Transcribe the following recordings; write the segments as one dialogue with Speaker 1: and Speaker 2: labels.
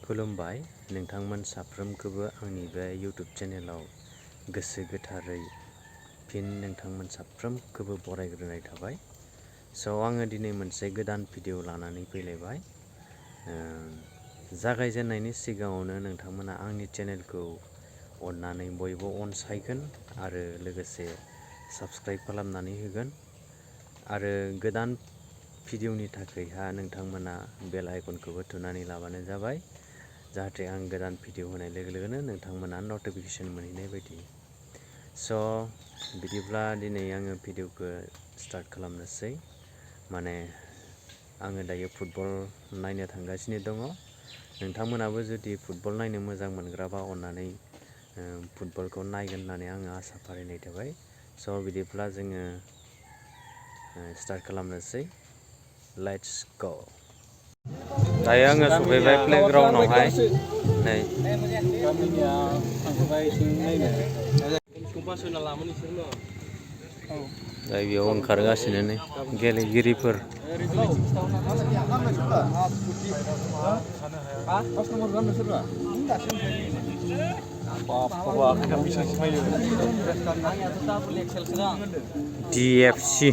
Speaker 1: खुलुमबाय नोंथांमोन साफ्रोमखौबो आंनि बे YouTube चेनेलाव गोसो गोथारै फिन नोंथांमोन साफ्रोमखौबो बरायग्रोनाय थाबाय। आङो दिनै मोनसे गोदान भिडिअ लानानै फैलायबाय। जागायजेननायनि सिगाङावनो नोंथांमोना आंनि चेनेलखौ अननानै बयबो अनसाइगोन आरो लोगोसे साबस्क्राइब खालामनानै होगोन आरो गोदान भिडिअनि थाखायहा नोंथांमोना बेल आइकनखौबो थुनानै लाबानो जाबाय, जाहाथे आं गोदान भिडिअ होनाय लोगो लोगोनो नोंथांमोना नटिफिकेसन मोनहैनाय बायदि। बिदिब्ला दिनै आङो भिडिअखौ स्टार्ट खालामनोसै। माने आङो दायो फुटबल नायनो थांगासिनो दङ। नोंथांमोनाबो जुदि फुटबल नायनो मोजां मोनग्राबा अननानै फुटबलखौ नायगोन होननानै आङो आसा फारिनाय थाबाय। बिदिब्ला जोङो स्टार्ट खालामनोसै। Let's go. दायो आङो सफैबाय प्लेग्राउन्डआवहाय। नै दा बेयाव ओंखारगासिनो नै गेलेगिरिफोर। DFC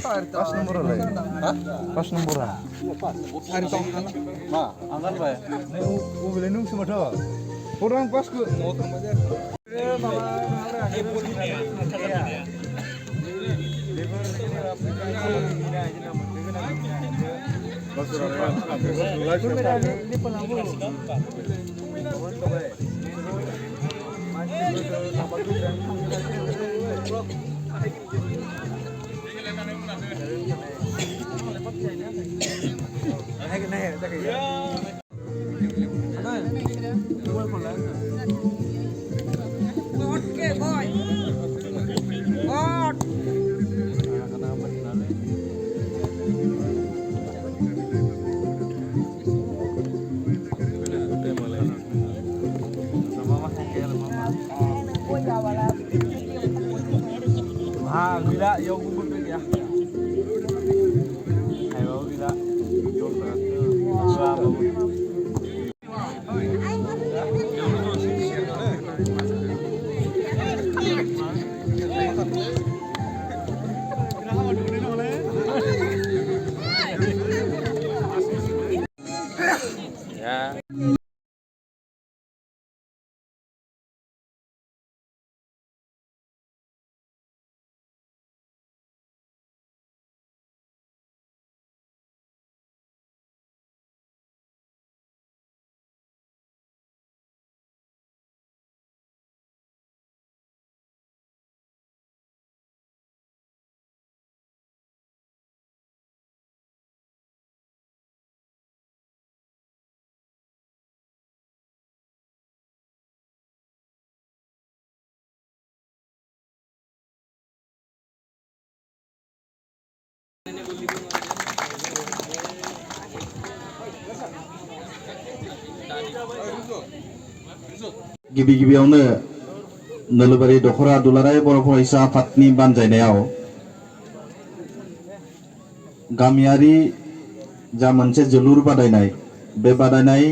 Speaker 2: गिबियावनो नोलोबारि दखरा दुलाराय बर' फरायसा आफादनि बानजायनायाव गामियारि जा मोनसे जोलुर बादायनाय, बे बादायनाय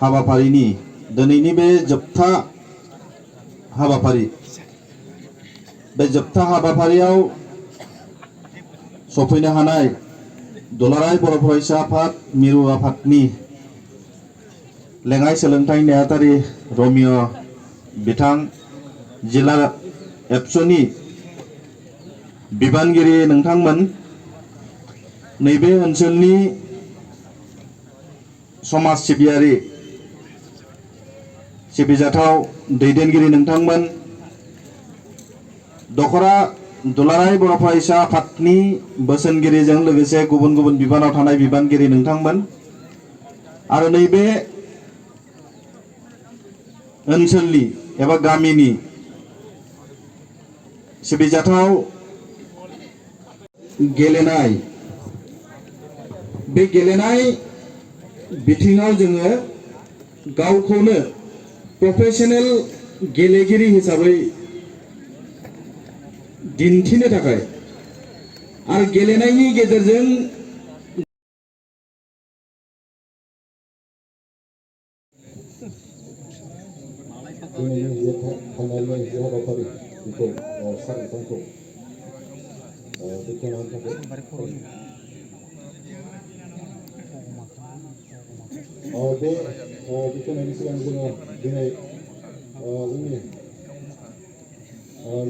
Speaker 2: हाबाफारिनि दिनैनि बे जोबथा हाबाफारि, बे जोबथा हाबाफारियाव सफैनो हानाय दुलाराय बर' फरायसा आफाद मिरु आफादनि लेङाइ सोलोंथाइ नेहाथारि रमिय बिथां, जिल्ला एबसुनि बिबानगिरि नोंथांमोन, नैबे ओनसोलनि समाज सिबियारि सिबिजाथाव दैदेनगिरि नोंथांमोन, दखरा दुलाराय बर' फरायसा आफादनि बोसोनगिरिजों लोगोसे गुबुन गुबुन बिबानाव थानाय बिबानगिरि नोंथांमोन, आरो नैबे ओनसोलनि एबा गामिनि सिबिजाथाव गेलेनाय, बे गेलेनाय बिथिङाव जोङो गावखौनो प्रफेशनेल गेलेगिरि हिसाबै दिन्थिनो थाखाय आरो गेलेनायनि गेजेरजों बेखेवनायनि सिगां जोङो दिनै जोंनि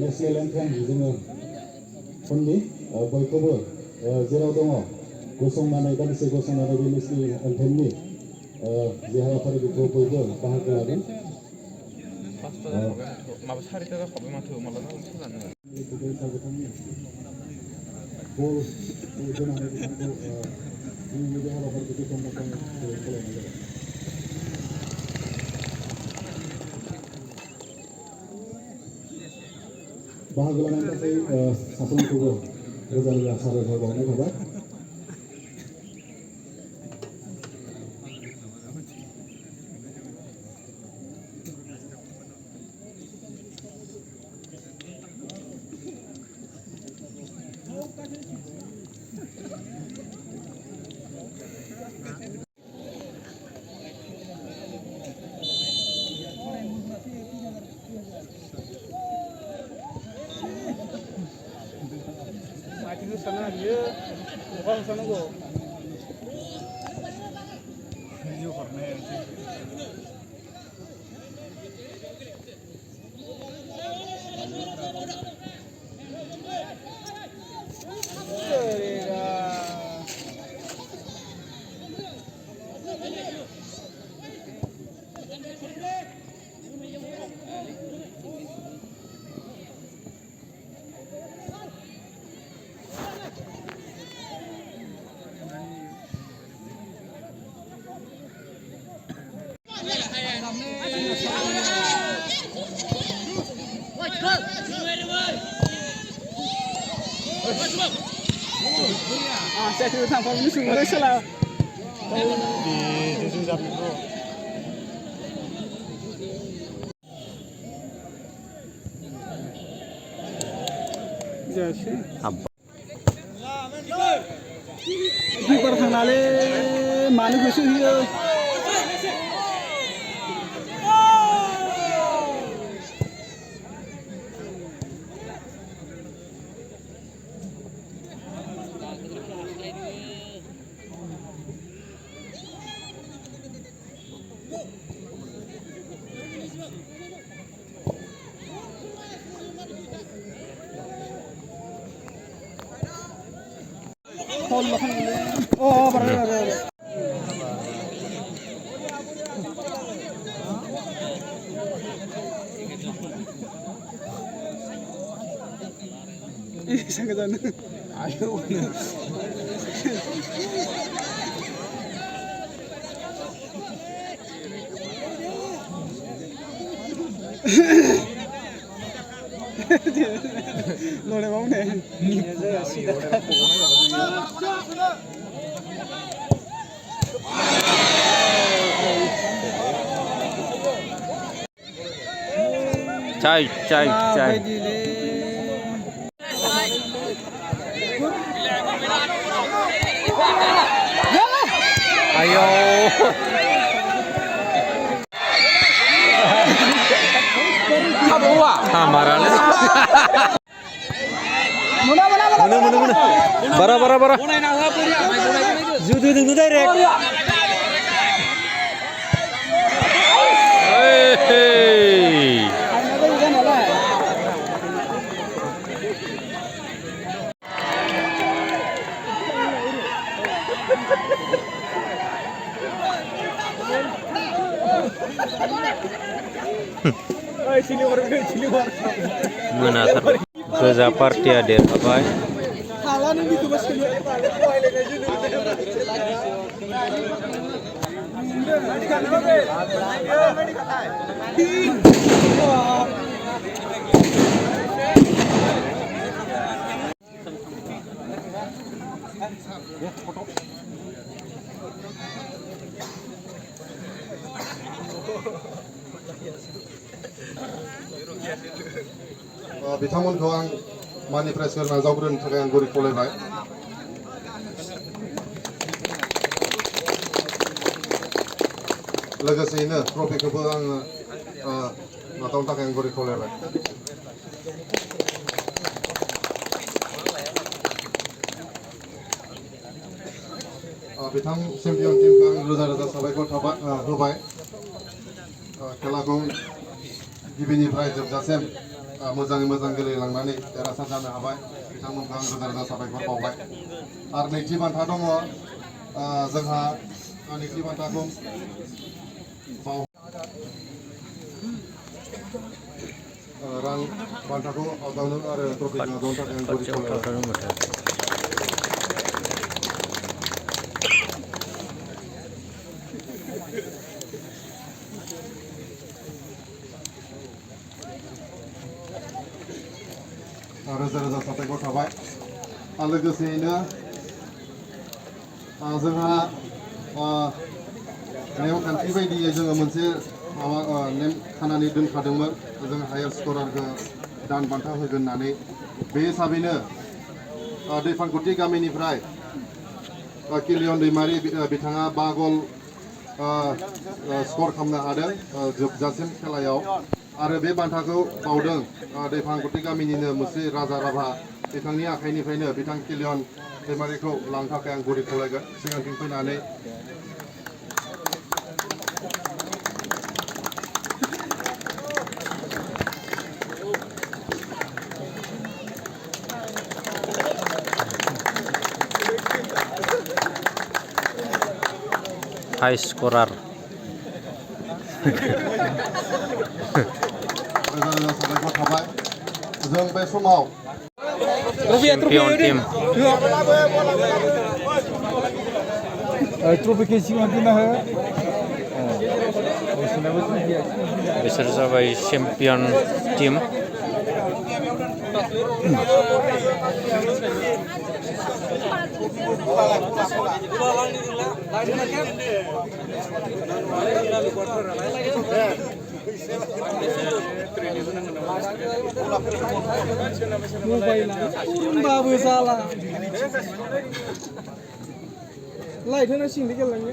Speaker 2: नेशनेल एन्थेम जोङो खननि बयखौबो जेराव दङ गसंनानै दान्दिसे गसंनानै बे नेशनेल एन्थेमनि जे हाबाफारि बेखौ बयबो बाहागो लागोन।
Speaker 3: माबा सारिथा जाखाबाय माथो माला जागोन
Speaker 2: बल होनानै बिथांखौ जोंनि बे हाबाफारिखौ बेखेवनो थाखाय खावलायनाय जाबाय। बाहागो लानायनि थाखाय साफ्रोमखौबो रोजा रोजा साबायखर बावनाय थाबाय।
Speaker 4: Saya tidak sampai ini semua salah.
Speaker 3: di jujur bro.
Speaker 4: Jadi. Di pertandingan mana gusuh dia? Oh, benar. Ini sangat aneh. Ayo. Lore mau nih.
Speaker 1: Cai. Ayo. Apa? Kamarane. Mana. Bara. Judu direct. Hey. Menasar goja partia देरहाबाय
Speaker 2: बिथांमोनखौ आं मानि प्राइजखौ नाजावग्रोनो थाखाय आं गुरै खावलायबाय लोगोसेयैनो ट्रफिखौबो आङो नाजावनो थाखाय आं गुरै खावलायबाय बिथां चेम्पियन टीमखौ आं रोजा रोजा साबायखर होबाय खेलाखौ गिबिनिफ्राय जोबजासिम मोजाङै मोजां गेलेलांनानै देरहासार जानो हाबाय बिथांमोनखौ आं रोजा रोजा साबायखर बावबाय आरो नैथि बान्था दङ जोंहा नैथि बान्थाखौ रां बान्थाखौ आजावनो आरो ट्रफिखौ आजावनो थाखाय आं गुरै खावलायबाय रोजा रोजा साबायखर थाबाय आरो लोगोसेयैनो जोंहा नेमखान्थि बायदियै जोङो मोनसे माबा नेम खानानै दोनखादोंमोन जों हायार स्करारखौ दान बान्था होगोन होननानै बे हिसाबैनो दैफांखुथि गामिनिफ्राय किलियन दैमारि बिथाङा 5 गल स्कर खालामनो हादों जोबजासिम खेलायाव आरो बे बान्थाखौ बावदों दैफांखुथि गामिनिनो मुस्रि राजा राभा बिथांनि आखाइनिफ्रायनो बिथां किलियन दैमारिखौ लांनो थाखाय आं गुरै खावलायगोन सिगांथिं फैनानै
Speaker 1: हाई स्करार
Speaker 2: रोजा रोजा साबायखर थाबाय जों बे समाव
Speaker 1: चेम्पियन टीम
Speaker 4: ट्रफिखौ सिगां दोनना हो
Speaker 1: बिसोर जाबाय चेम्पियन टीम
Speaker 4: होनबाबो जाला लाइट होना सिंदि गेलेलाङो